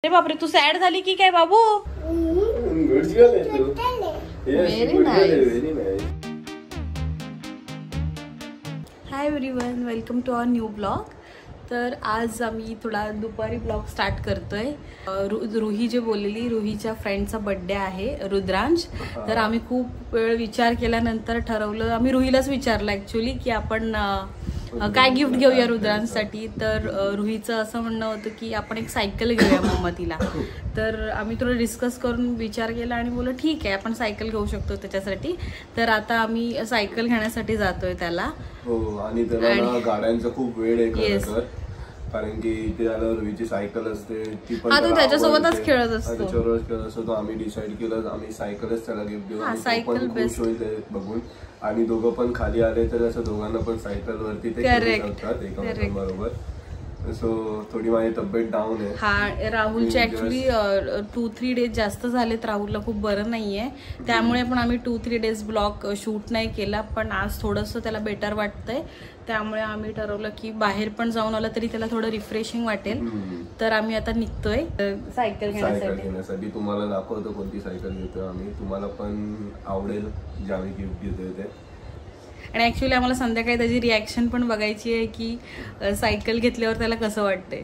अरे बापरे, तू सॅड झाली की काय बाबू? Hi everyone, welcome to our new blog. तर आज आम्ही थोडा दुपारी ब्लॉग स्टार्ट करतोय. रुही जे बोललेली, रुहीच्या फ्रेंडचा बर्थडे आहे रुद्रांश. तर आम्ही खूप वेळ विचार केल्यानंतर ठरवलं, आम्ही रुहीलाच विचारलं ऍक्च्युली की आपण काय गिफ्ट घेऊया रुद्रांसाठी. तर रुहीचं असं म्हणणं होतं की आपण एक सायकल घेऊया मम्मा तिला. तर आम्ही थोडं डिस्कस करून विचार केला आणि बोललो ठीक आहे, आपण सायकल घेऊ शकतो त्याच्यासाठी. तर आता आम्ही सायकल घेण्यासाठी जातोय त्याला. हो, आणि त्याला गाड्यांचा खूप वेळ आहे कारण की इथे आल्यावर रुहीची सायकल असते, ती पण तो त्याच्यासोबतच खेळत असतो. त्याच्यावरच खेळत असतो. तर आम्ही डिसाईड केलं आम्ही सायकलच त्याला गिफ्ट देऊ. सायकल खुश होईल बघून. आणि दोघं पण खाली आले तर असं दोघांना पण सायकल वरती ते खेळू शकतात एकमेकांबरोबर. सो थोडी माझी तब्येत डाऊन आहे. हा, राहुलचे ऍक्च्युली 2-3 डेज जास्त झालेत. राहुलला खूप बरं नाहीये, त्यामुळे पण आम्ही 2-3 डेज ब्लॉग शूट नाही केला. पण आज थोडंसं त्याला बेटर वाटतंय, त्यामुळे आम्ही ठरवलं की बाहेर पण जाऊन आलं तरी त्याला थोडं रिफ्रेशिंग वाटेल. तर आम्ही आता निघतोय सायकल घेण्यासाठी. तुम्हाला दाखवतो कोणती सायकल घेतोय आम्ही, तुम्हाला पण आवडेल जे आम्ही गिफ्ट घेतोय ते. आणि ऍक्च्युली आम्हाला संध्याकाळी त्याची रिॲक्शन पण बघायची आहे की सायकल घेतल्यावर त्याला कसं वाटतंय.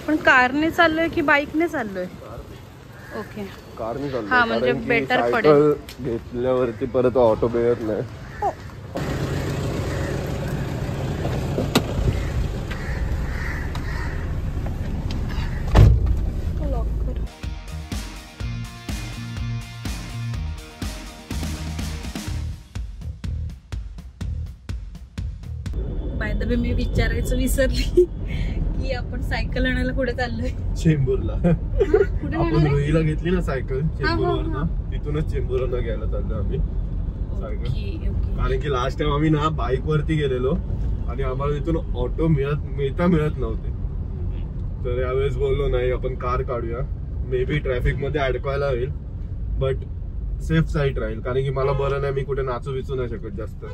पण कारने चाललोय की बाईकने चाललोय? ओके, कारने चाललोय. हा, म्हणजे बेटर पडेल. घेतल्यावरती परत ऑटो मिळत नाही. बाय द वे मी विचारायचं विसरली की आपण सायकल आणायला कुठे चाललोय? चेंबूरला. आपण रुहीला घेतली ना सायकल चेंबूरवरनं, तिथूनच चेंबूरला घ्यायला चाललो आम्ही सायकल. कारण की लास्ट टाइम आम्ही ना बाईक वरती गेलेलो आणि आम्हाला तिथून ऑटो मिळत नव्हते. तर यावेळेस बोललो नाही, आपण कार काढूया. मे बी ट्रॅफिक मध्ये अडकवायला होईल, बट सेफ साईड राहील. कारण की मला बरं नाही, मी कुठे नाचू विचू नाही शकत जास्त.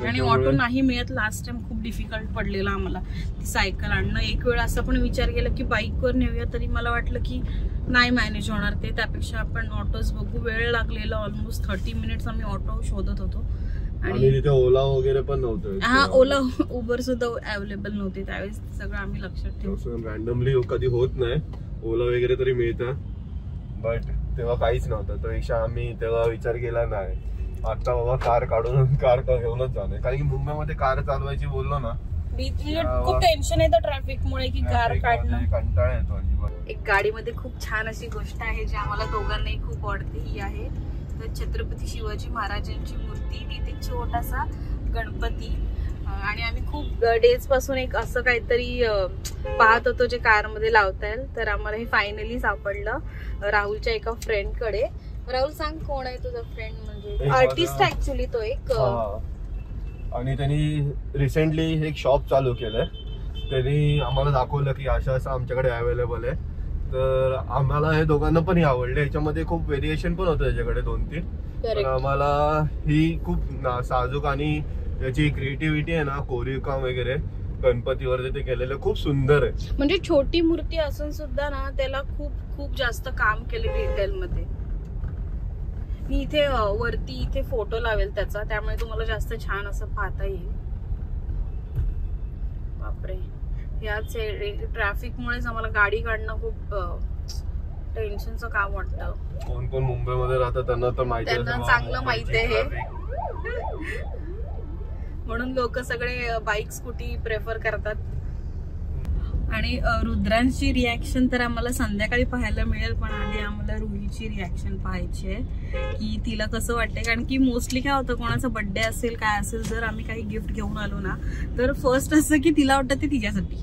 आणि ऑटो नाही मिळत. लास्ट टाइम खूप डिफिकल्ट पडलेला आम्हाला ती सायकल आणणं. एक वेळ असं पण विचार केला की बाईक वर नेऊया, तरी मला वाटलं की नाही मॅनेज होणार ते. त्यापेक्षा आपण ऑटोज बघू. वेळ लागलेला ऑलमोस्ट 30 मिनिट्स आम्ही ऑटो शोधत होतो. आणि तिथे ओला वगैरे पण नव्हतं. हा, ओला उबर सुद्धा अवेलेबल नव्हते त्यावेळेस. सगळं आम्ही लक्षात ठेवू. रॅन्डमली कधी होत नाही, ओला वगैरे तरी मिळतं, बट तेव्हा काहीच नव्हतं. त्यापेक्षा आम्ही तेव्हा विचार केला नाही, आता बाबा कार काढून कार घेऊनच जाणार. कारण की मुंबईमध्ये कार चालवायची बोललो ना, खूप टेन्शन येतं ट्रॅफिकमुळे की कार काढणं कंटाळा येतो अजिबात. एक गाडीमध्ये खूप छान अशी गोष्ट आहे जी आम्हाला दोघांनाही खूप आवडते. ही आहे तर छत्रपती शिवाजी महाराजांची मूर्ती, तिथे छोटासा गणपती. आणि आम्ही खूप डेज पासून एक असं काहीतरी पाहत होतो जे कारमध्ये लावता येईल. तर आम्हाला हे फायनली सापडलं राहुलच्या एका फ्रेंड कडे. राहुल, सांग कोण आहे तुझा फ्रेंड? म्हणजे आर्टिस्ट ऍक्च्युली तो एक. आणि त्यांनी रिसेंटली एक शॉप चालू केलंय. त्यांनी आम्हाला दाखवलं की असं आमच्याकडे अवेलेबल आहे. तर आम्हाला हे दोघांना पण आवडले. याच्यामध्ये खूप व्हेरिएशन पण होतं त्याच्याकडे 2-3. तर आम्हाला ही खूप साजूक आणि याची क्रिएटिव्हिटी आहे ना, कोरीव काम वगैरे गणपतीवरती ते केलेलं खूप सुंदर आहे. म्हणजे छोटी मूर्ती असून सुद्धा ना त्याला खूप खूप जास्त काम केले डिटेल मध्ये. मी इथे वरती इथे फोटो लावेल त्याचा, त्यामुळे तुम्हाला जास्त छान असं पाहता येईल. बापरे, याच ट्रॅफिक मुळेच आम्हाला गाडी काढणं खूप टेन्शनचं काम वाटतं. कोण कोण मुंबईमध्ये राहतात त्यांना तर माहिती, त्यांना चांगलं माहिती आहे हे. म्हणून लोक सगळे बाईक स्कूटी प्रेफर करतात. आणि रुद्रांची रिॲक्शन तर आम्हाला संध्याकाळी पाहायला मिळेल, पण आधी आम्हाला रुहीची रिॲक्शन पाहायची आहे की तिला कसं वाटतंय. कारण की मोस्टली काय होतं, कोणाचा बर्थडे असेल काय असेल, जर आम्ही काही गिफ्ट घेऊन आलो ना, तर फर्स्ट असं की तिला वाटतं ते तिच्यासाठी.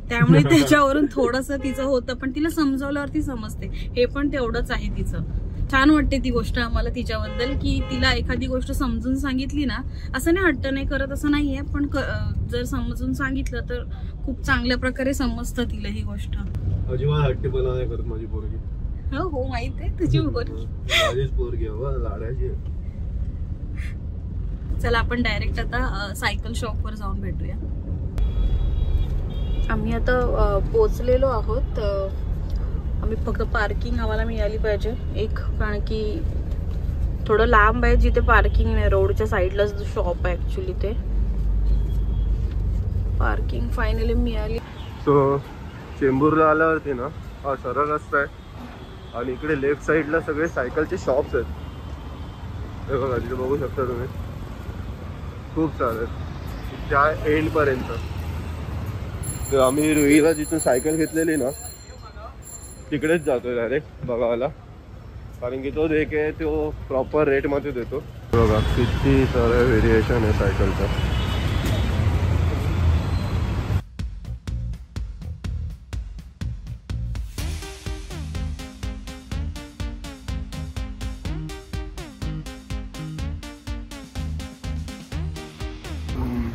त्यामुळे त्याच्यावरून थोडंसं तिचं होतं, पण तिला समजवल्यावरती समजते हे पण तेवढंच आहे तिचं. छान वाटते ती गोष्ट आम्हाला तिच्याबद्दल, की तिला एखादी गोष्ट समजून सांगितली ना, असं नाही हट्ट नाही करत असं नाहीये, पण जर समजून सांगितलं तर खूप चांगल्या प्रकारे समजतं तिला ही गोष्ट. अजिबात हट्टीपणा नाही करत माझी पोरगी. हो हो माहित आहे तुझी पोरगी. माझीच पोरगी लाडाची. चला आपण डायरेक्ट आता सायकल शॉप वर जाऊन भेटूया. आम्ही आता पोचलेलो आहोत. आम्ही फक्त पार्किंग आम्हाला मिळाली पाहिजे एक, कारण की थोडं लांब आहे जिथे पार्किंग नाही. रोडच्या साईडलाच शॉप आहे ऍक्च्युली. ते पार्किंग फायनली मिळाली. सो चेंबूरला आल्यावरती ना हा सरळ रस्ता आहे आणि इकडे लेफ्ट साईडला सगळे सायकलचे शॉप्स आहेत. हे बघा तिथे बघू शकता तुम्ही, खूप सारे त्या एंड पर्यंत. तर आम्ही रुईला जिथून सायकल घेतलेली ना तिकडेच जातो डायरेक्ट बघायला, कारण की तो एक आहे तो प्रॉपर रेटमध्ये देतो. बघा किती सारे व्हेरिएशन आहे सायकलचा.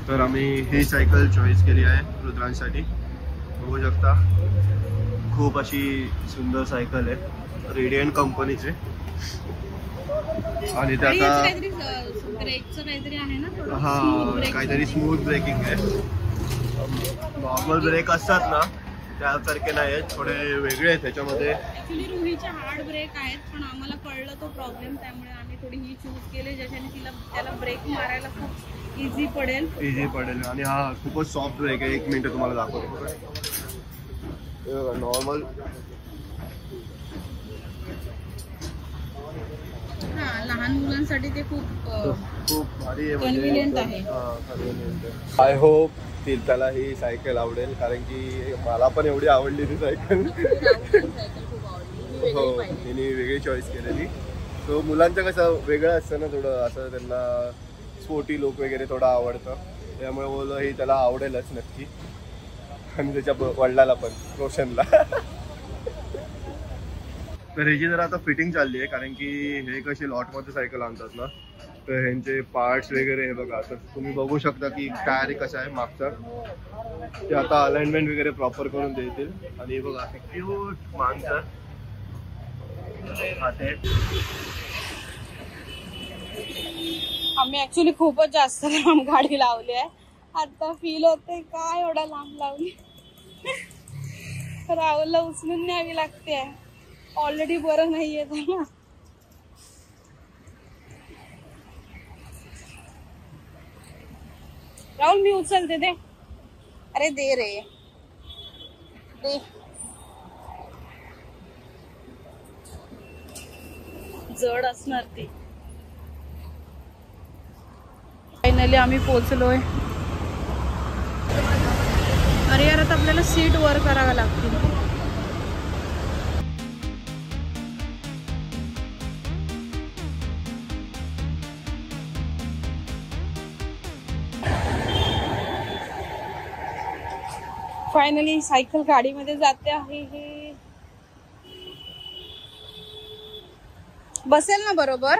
तर आम्ही ही सायकल चॉईस केली आहे रुद्रांसाठी. बघू शकता खूप अशी सुंदर सायकल आहे, रेडियंट कंपनीचे. आणि ते आता हा काहीतरी स्मूथ ब्रेकिंग आहे. नॉर्मल ब्रेक असतात ना त्यासारखे नाही आहेत, थोडे वेगळे आहेत त्याच्यामध्ये. ऍक्च्युली रुहीचे हार्ड ब्रेक आहेत, पण आम्हाला कळलं तो प्रॉब्लेम, त्यामुळे आम्ही थोडी ही चूज केली ज्याच्याने त्याला ब्रेक मारायला खूप इझी पडेल. आणि हा खूपच सॉफ्ट ब्रेक आहे. 1 मिनिट तुम्हाला दाखवतो. नॉर्मल लहान मुलांसाठी ते खूप भारी आहे, कन्व्हिनियंट आहे. आय होप त्याला ही सायकल आवडेल, कारण की मला पण एवढी आवडली ती सायकल. हो तिने वेगळी चॉईस केलेली. सो मुलांचं कसं वेगळं असतं ना, थोडं असं त्यांना स्पोर्टी लुक वगैरे थोडं आवडतं, त्यामुळे बोललं ही त्याला आवडेलच नक्की. आणि त्याच्या वडिलाला पण, रोशनला. तर ह्याची जरा आता फिटिंग चालली आहे, कारण की हे कसे लॉटमध्ये सायकल आणतात ना, तर ह्यांचे पार्ट्स वगैरे हे बघा. तर तुम्ही बघू शकता की टायर कसा आहे मागचा, ते आता अलाइनमेंट वगैरे प्रॉपर करून देतील. आणि बघा क्यूट माणसं आम्ही ऍक्च्युली खूपच जास्त लांब गाडी लावली आहे. आता फील होते काय एवढा लांब लावली. राहुलला उचलून न्यावी लागते, ऑलरेडी बरं नाहीये त्याला. राहुल मी उचलते दे. अरे दे रे दे. जड असणार ती. फायनली आम्ही पोहोचलोय. अरे यार आता आपल्याला सीट वर कराव्या लागतील. फायनली सायकल गाडीमध्ये जाते आहे. हे बसेल ना बरोबर?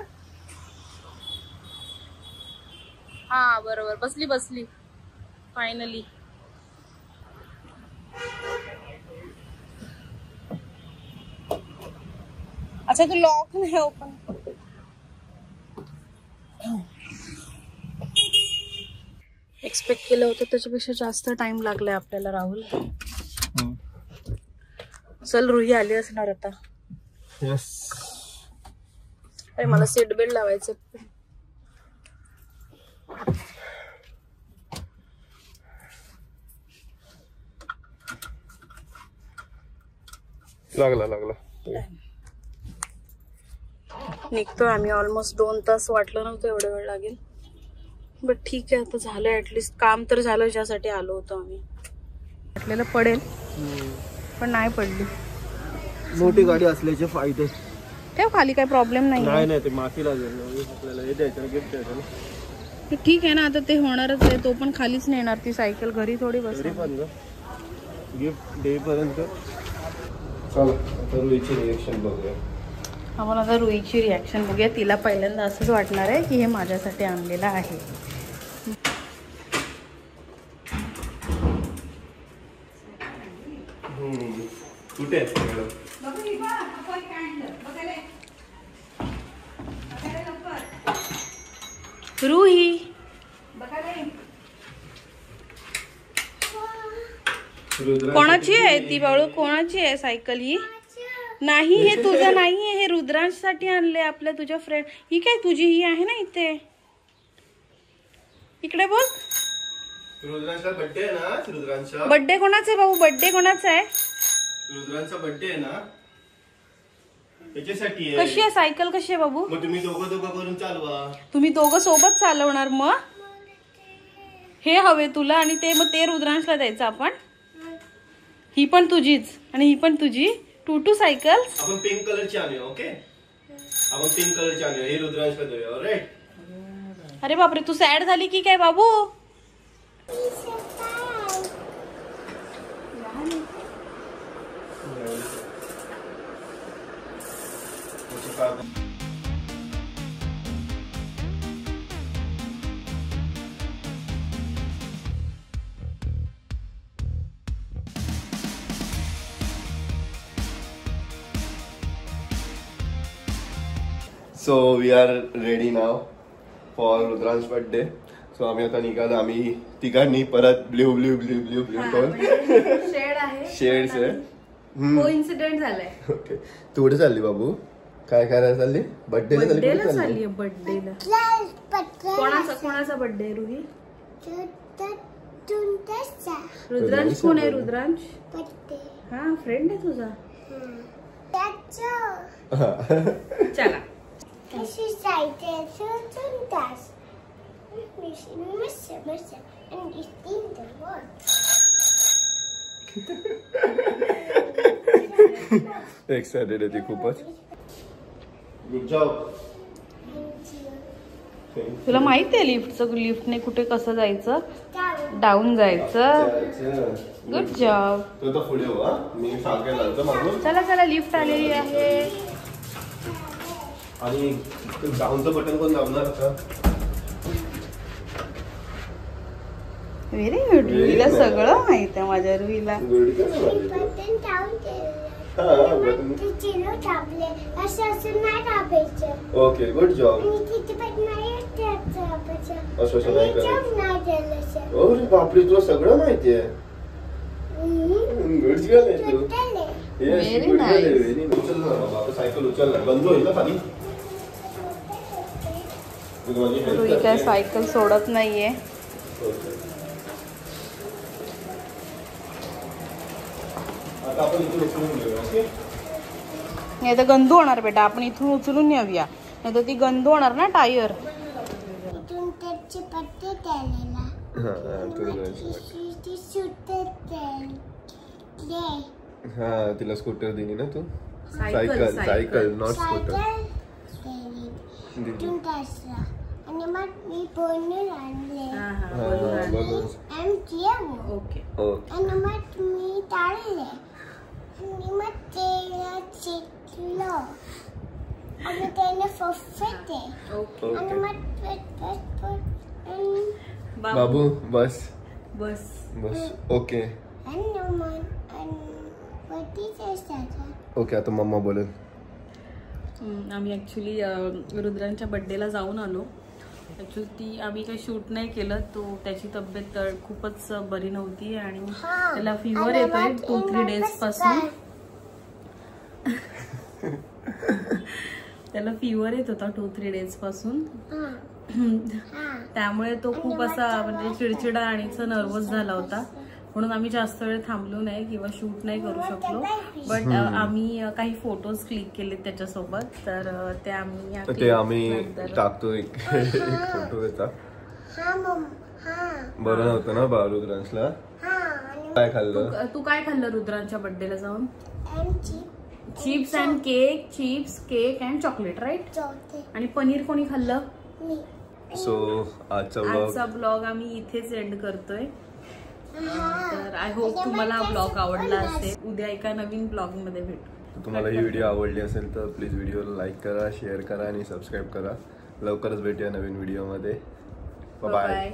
हा बरोबर बसली. फायनली अच्छा तो लॉक नाही ओपन. एक्सपेक्ट केलं होतं त्याच्यापेक्षा जास्त टाइम लागलाय आपल्याला राहुल. चल रुही आली असणार आता. यस. अरे मला सीट बेल्ट लावायचं. लागला निघतोय आम्ही. ऑलमोस्ट 2 तास. वाटलं नव्हतं एवढा वेळ लागेल, बट ठीक आहे आता झालं. ऍटलिस्ट काम तर झालं ज्यासाठी आलो होतो आम्ही. वाटलेलं पडेल पण नाही पडली. मोठी गाडी असल्याचे फायदे. ठेव खाली, काही प्रॉब्लेम नाही. नाही ते माफी लागेल आपल्याला. हे द्यायचं गिफ्ट द्यायचं ना. ठीक आहे ना, आता ते होणारच आहे. तो पण खालीच नेणार ती सायकल, घरी थोडी बसणार. गिफ्ट डे पर्यंत. चला आता रुईची रिएक्शन बघूया. आपण आता रुईची रिॲक्शन बघूया. तिला पहिल्यांदा असंच वाटणार आहे की हे माझ्यासाठी आणलेलं आहे. कुठे रुही कोणाची आहे ती बाळू? कोणाची आहे सायकल ही? नाही, हे तुझं नाहीये, हे रुद्रांसाठी आणले आपल्या तुझ्या फ्रेंड. ही काय तुझी? ही आहे ना इथे. इकडे बघ. रुद्रांचा बर्थडे आहे ना? रुद्रांचा बर्थडे कोणाचा आहे भाऊ? बर्थडे कोणाचा आहे? रुद्रांचा बर्थडे आहे ना, त्याच्यासाठी आहे. कशी आहे सायकल? कशी आहे बाबू? मग तुम्ही दोघं करून चालवा. तुम्ही दोघं सोबत चालवणार? मग हे हवे तुला आणि ते मग ते रुद्रांशला द्यायचं आपण. ही पण तुझीच आणि ही पण तुझी. 2 सायकल आपण पिंक कलरची आणूया. ओके, आपण पिंक कलरची आणूया. हे रुद्रांशला देऊया. ऑलराइट. अरे बापरे, तू सॅड झाली की काय बाबू? So we are ready now for Rudransh birthday. So आम्ही आता निघालो. आम्ही तिघांनी परत blue blue blue blue blue tone shade आहे. शेड्स आहे. कोइन्सिडेंट झालाय. ओके, तू कुठे चालली बाबू? काय करायला चालली? बर्थडेला चालली. बर्थडेला कोणाचा बर्थडे? रुही रुद्रांश कोण आहे? रुद्रांश हा फ्रेंड आहे तुझा. चला एक्साइटेड आहे ती खूपच. Good job. तुला माहिती आहे लिफ्टने कुठे कसं जायचं? डाऊन जायचं. Good job. तो तर पुढे हो. मी सांगायला लागतो मागून. चला चला, लिफ्ट आलेली आहे. आणि डाऊनचं बटन कोण दाबणार आता? Very good. रुईला सगळं माहित आहे. माझ्या रुईला ओके, गुड जॉब. असं नाही करायचं. अरे बापरे, तुला सगळं माहिती आहे. गुड गर्ल आहे तू. Very nice. उचल ना बाबा, सायकल उचल ना. बंद होईल ना खाली. रुई काय सायकल सोडत नाहीये. आता आपण इथून उचलून घेऊया. ओके, नाही तर गंदू होणार बेटा. आपण इथून उचलून नेऊया, नाही तर ती गंदू होणार ना टायर. हा, तिला स्कूटर दिली ना तू? Cycle not scooter. बाबू बस बस बस. ओके ओके, आता मम्मा बोलेल. आम्ही ॲक्च्युली रुद्रांच्या बड्डेला जाऊन आलो. ॲक्च्युली आम्ही काही शूट नाही केलं. तो त्याची तब्येत खूपच बरी नव्हती आणि त्याला फिवर येतोय 2-3 डेज पासून. त्याला फिवर येत होता 2-3 डेज पासून. त्यामुळे तो खूप असा म्हणजे चिडचिडा आणि नर्वस झाला होता. म्हणून आम्ही जास्त वेळ थांबलो नाही किंवा शूट नाही करू शकलो. बट आम्ही काही फोटोज क्लिक केले त्याच्यासोबत. तर ते आम्ही टाकतो. एक फोटो त्याचा. बरं नव्हतं ना रुद्रांशला. काय खाल्लं तू? काय खाल्लं रुद्रांच्या बर्थडेला जाऊन? Chips and cake. Chips, cake and chocolate, right? आणि पनीर कोणी खाल्लं? सो आजचा ब्लॉग आम्ही इथेच एंड करतोय. तर आय होप तुम्हाला हा ब्लॉग आवडला असेल. उद्या एका नवीन ब्लॉग मध्ये भेटू. तुम्हाला ही व्हिडिओ आवडली असेल तर प्लीज व्हिडिओला लाईक करा, शेअर करा आणि सबस्क्राईब करा. लवकरच भेटूया नवीन व्हिडिओमध्ये. बाय.